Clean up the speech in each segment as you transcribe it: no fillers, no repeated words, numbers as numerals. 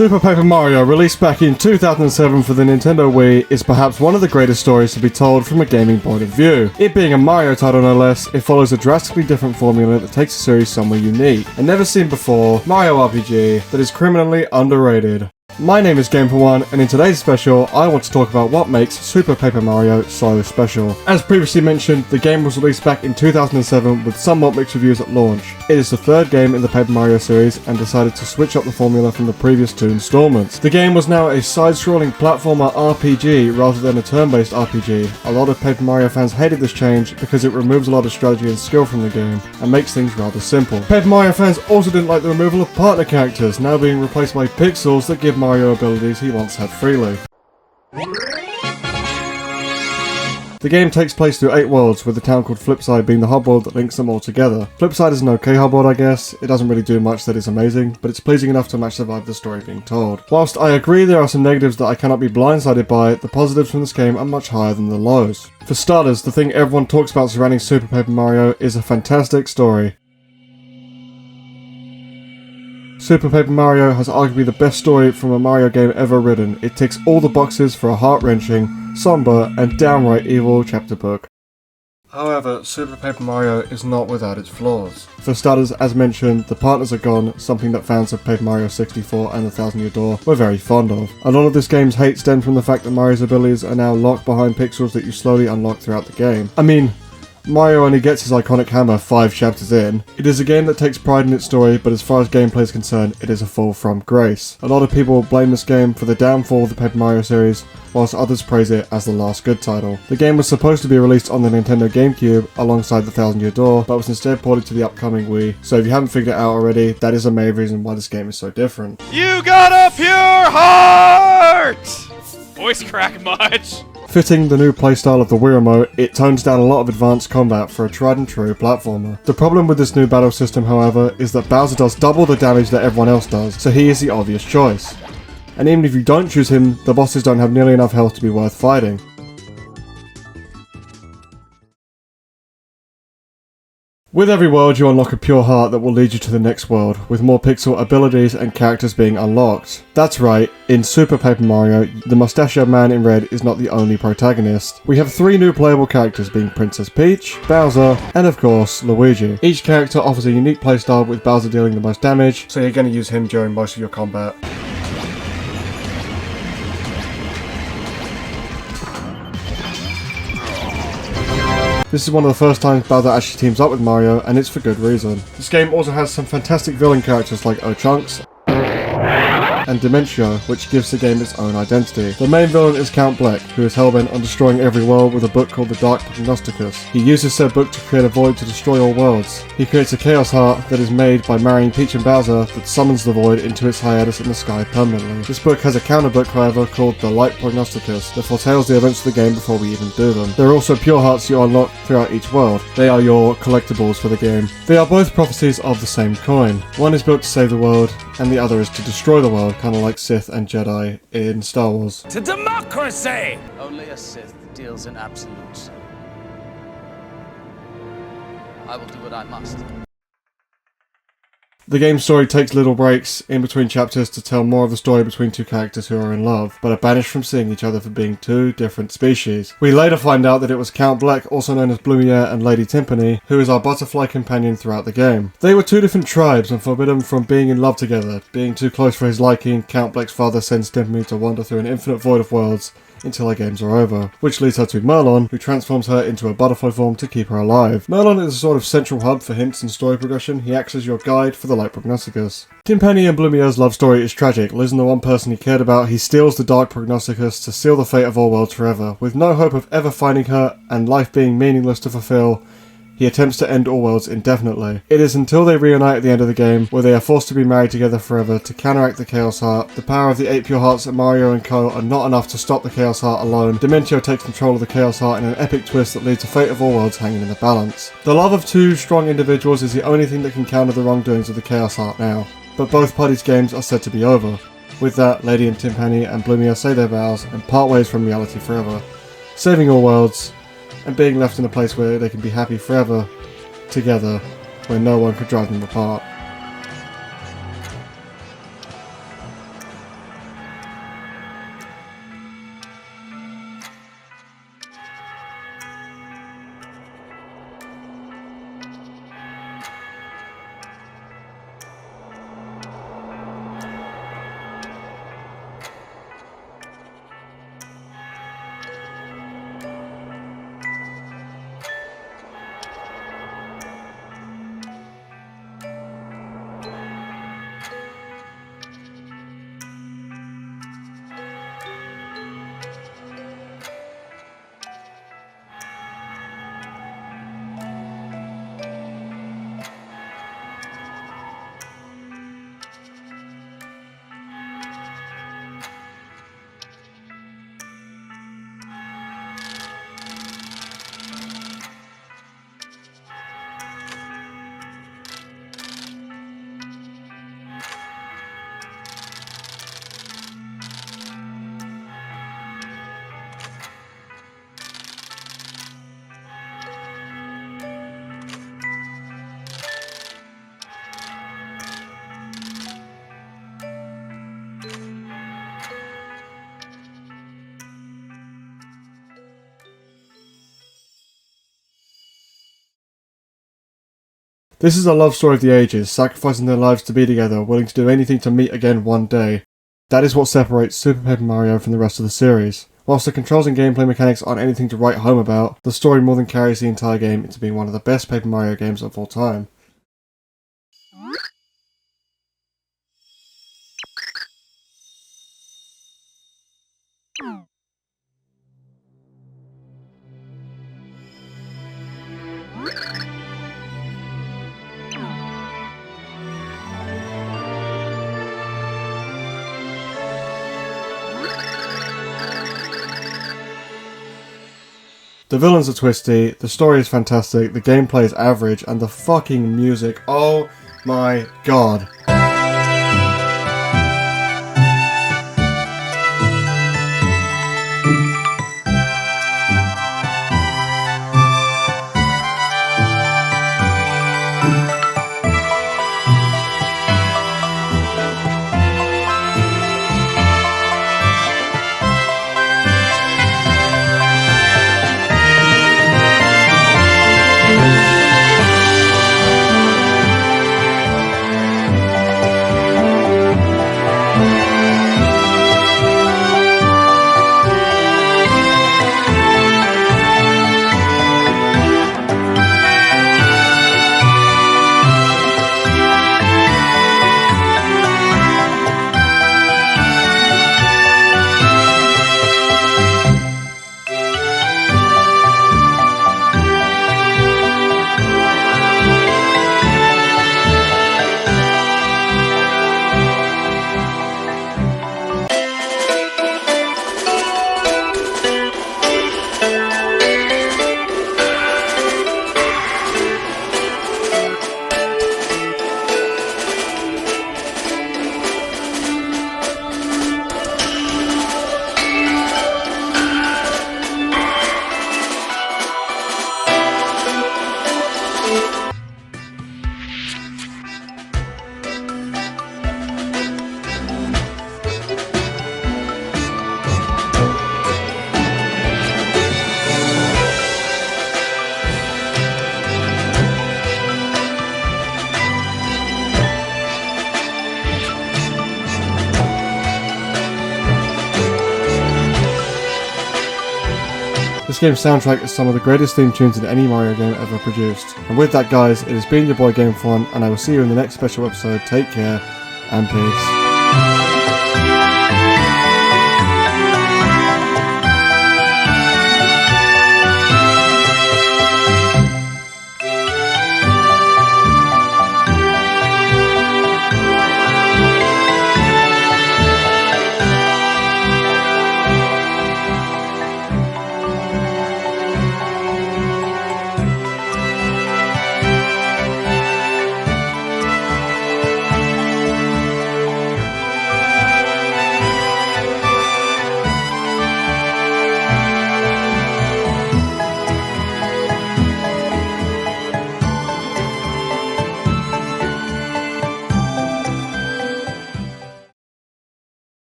Super Paper Mario, released back in 2007 for the Nintendo Wii, is perhaps one of the greatest stories to be told from a gaming point of view. It being a Mario title no less, it follows a drastically different formula that takes the series somewhere unique, a never seen before Mario RPG that is criminally underrated. My name is Game4One, and in today's special, I want to talk about what makes Super Paper Mario so special. As previously mentioned, the game was released back in 2007 with somewhat mixed reviews at launch. It is the third game in the Paper Mario series and decided to switch up the formula from the previous two installments. The game was now a side-scrolling platformer RPG rather than a turn-based RPG. A lot of Paper Mario fans hated this change because it removes a lot of strategy and skill from the game and makes things rather simple. Paper Mario fans also didn't like the removal of partner characters, now being replaced by pixels that give Mario abilities he once had freely. The game takes place through 8 worlds, with the town called Flipside being the hub world that links them all together. Flipside is an okay hub world, I guess. It doesn't really do much that is amazing, but it's pleasing enough to match the vibe of the story being told. Whilst I agree there are some negatives that I cannot be blindsided by, the positives from this game are much higher than the lows. For starters, the thing everyone talks about surrounding Super Paper Mario is a fantastic story. Super Paper Mario has arguably the best story from a Mario game ever written. It ticks all the boxes for a heart-wrenching, somber, and downright evil chapter book. However, Super Paper Mario is not without its flaws. For starters, as mentioned, the partners are gone, something that fans of Paper Mario 64 and the Thousand Year Door were very fond of. A lot of this game's hate stemmed from the fact that Mario's abilities are now locked behind pixels that you slowly unlock throughout the game. I mean, Mario only gets his iconic hammer 5 chapters in. It is a game that takes pride in its story, but as far as gameplay is concerned, it is a fall from grace. A lot of people blame this game for the downfall of the Paper Mario series, whilst others praise it as the last good title. The game was supposed to be released on the Nintendo GameCube alongside the Thousand Year Door, but was instead ported to the upcoming Wii, so if you haven't figured it out already, that is a main reason why this game is so different. You got a pure heart! Voice crack much? Fitting the new playstyle of the Wii Remote, it tones down a lot of advanced combat for a tried and true platformer. The problem with this new battle system, however, is that Bowser does double the damage that everyone else does, so he is the obvious choice. And even if you don't choose him, the bosses don't have nearly enough health to be worth fighting. With every world you unlock a pure heart that will lead you to the next world, with more pixel abilities and characters being unlocked. That's right, in Super Paper Mario, the mustachioed man in red is not the only protagonist. We have 3 new playable characters being Princess Peach, Bowser, and of course, Luigi. Each character offers a unique playstyle, with Bowser dealing the most damage, so you're going to use him during most of your combat. This is one of the first times Bowser actually teams up with Mario, and it's for good reason. This game also has some fantastic villain characters like Chunks and Dementio, which gives the game its own identity. The main villain is Count Bleck, who is hellbent on destroying every world with a book called the Dark Prognosticus. He uses said book to create a void to destroy all worlds. He creates a Chaos Heart that is made by marrying Peach and Bowser that summons the void into its hiatus in the sky permanently. This book has a counterbook, however, called the Light Prognosticus that foretells the events of the game before we even do them. There are also pure hearts you unlock throughout each world. They are your collectibles for the game. They are both prophecies of the same coin. One is built to save the world, and the other is to destroy the world, kind of like Sith and Jedi in Star Wars. To democracy! Only a Sith deals in absolutes. I will do what I must. The game's story takes little breaks in between chapters to tell more of the story between 2 characters who are in love, but are banished from seeing each other for being 2 different species. We later find out that it was Count Bleck, also known as Blumiere, and Lady Timpani, who is our butterfly companion throughout the game. They were 2 different tribes and forbidden from being in love together. Being too close for his liking, Count Bleck's father sends Timpani to wander through an infinite void of worlds until her games are over, which leads her to Merlon, who transforms her into a butterfly form to keep her alive. Merlon is a sort of central hub for hints and story progression. He acts as your guide for the Light Prognosticus. Timpani and Blumiere's love story is tragic. Losing the one person he cared about, he steals the Dark Prognosticus to seal the fate of all worlds forever. With no hope of ever finding her, and life being meaningless to fulfill, he attempts to end all worlds indefinitely. It is until they reunite at the end of the game, where they are forced to be married together forever to counteract the Chaos Heart. The power of the 8 pure hearts at Mario and Co. are not enough to stop the Chaos Heart alone. Dementio takes control of the Chaos Heart in an epic twist that leaves the fate of all worlds hanging in the balance. The love of 2 strong individuals is the only thing that can counter the wrongdoings of the Chaos Heart now, but both parties' games are said to be over. With that, Lady and Timpani and Blumiere say their vows and part ways from reality forever, saving all worlds, and being left in a place where they can be happy forever, together, where no one could drive them apart. This is a love story of the ages, sacrificing their lives to be together, willing to do anything to meet again one day. That is what separates Super Paper Mario from the rest of the series. Whilst the controls and gameplay mechanics aren't anything to write home about, the story more than carries the entire game into being one of the best Paper Mario games of all time. The villains are twisty, the story is fantastic, the gameplay is average, and the fucking music, oh my god. This game's soundtrack is some of the greatest theme tunes in any Mario game ever produced. And with that guys, it has been your boy GameFun, and I will see you in the next special episode. Take care, and peace.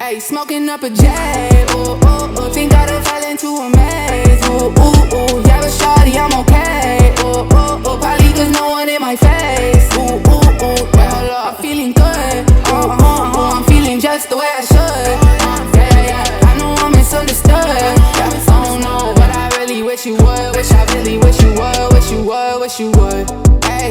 Hey, smoking up a J, ooh, ooh, ooh. Think I done fell into a maze, ooh, ooh, ooh. Yeah, but shawty, I'm okay, ooh, ooh, ooh. Probably 'cause no one